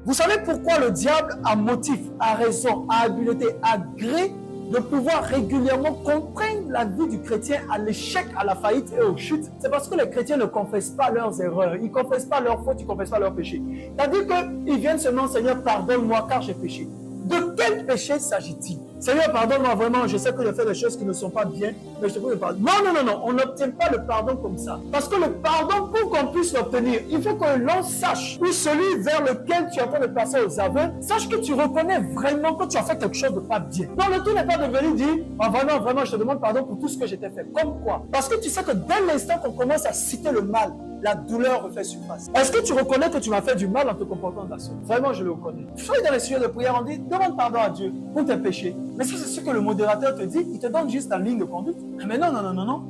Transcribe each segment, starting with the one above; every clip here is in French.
Vous savez pourquoi le diable a motif, a raison, a habileté, a gré de pouvoir régulièrement contraindre la vie du chrétien à l'échec, à la faillite et aux chutes? C'est parce que les chrétiens ne confessent pas leurs erreurs, ils ne confessent pas leurs fautes, ils ne confessent pas leurs péchés. C'est-à-dire qu'ils viennent seulement, Seigneur, pardonne-moi car j'ai péché. De quel péché s'agit-il? Seigneur, pardonne-moi vraiment, je sais que j'ai fait des choses qui ne sont pas bien, mais je te prie de pardon. Non, on n'obtient pas le pardon comme ça. Parce que le pardon, pour qu'on puisse l'obtenir, il faut que l'on sache, ou celui vers lequel tu es en train de passer aux aveux, sache que tu reconnais vraiment que tu as fait quelque chose de pas bien. Non, le tout n'est pas de venir dire, oh, vraiment, je te demande pardon pour tout ce que j'ai fait. Comme quoi? Parce que tu sais que dès l'instant qu'on commence à citer le mal, la douleur refait surface. Est-ce que tu reconnais que tu m'as fait du mal en te comportant de la sorte? Vraiment, je le reconnais. Soyez dans les sujets de prière, on dit, demande pardon à Dieu pour tes péchés. Mais si c'est ce que le modérateur te dit, il te donne juste la ligne de conduite. Mais non,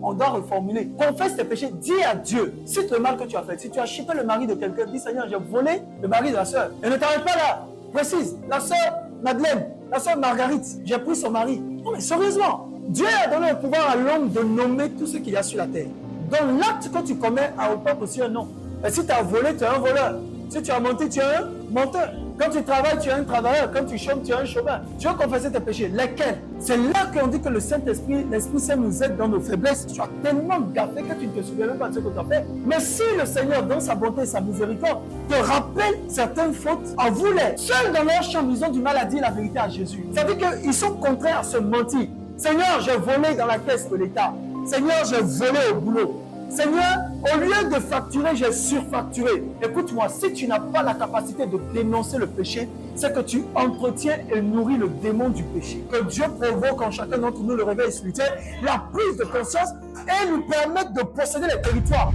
on doit reformuler. Confesse tes péchés, dis à Dieu, cite le mal que tu as fait. Si tu as chipé le mari de quelqu'un, dis Seigneur, j'ai volé le mari de la sœur. Et ne t'arrête pas là. Précise, la sœur Madeleine, la sœur Marguerite, j'ai pris son mari. Non mais sérieusement, Dieu a donné le pouvoir à l'homme de nommer tout ce qu'il y a sur la terre. Donc l'acte que tu commets a au peuple aussi un nom. Et si tu as volé, tu es un voleur. Si tu as menti, tu es un menteur. Quand tu travailles, tu es un travailleur. Quand tu chômes, tu es un chômeur. Tu veux confesser tes péchés. Lesquels? C'est là qu'on dit que le Saint-Esprit, l'Esprit Saint nous aide dans nos faiblesses. Tu as tellement gaffé que tu ne te souviens même pas de ce que tu as fait. Mais si le Seigneur, dans sa bonté et sa miséricorde, te rappelle certaines fautes, avoue-les. Seuls dans leur chambre, ils ont du mal à dire la vérité à Jésus. Ça veut dire qu'ils sont contraints à se mentir. Seigneur, j'ai volé dans la caisse de l'État. Seigneur, j'ai volé au boulot. Seigneur, au lieu de facturer, j'ai surfacturé. Écoute-moi, si tu n'as pas la capacité de dénoncer le péché, c'est que tu entretiens et nourris le démon du péché. Que Dieu provoque en chacun d'entre nous le réveil spirituel, la prise de conscience et nous permette de posséder les territoires.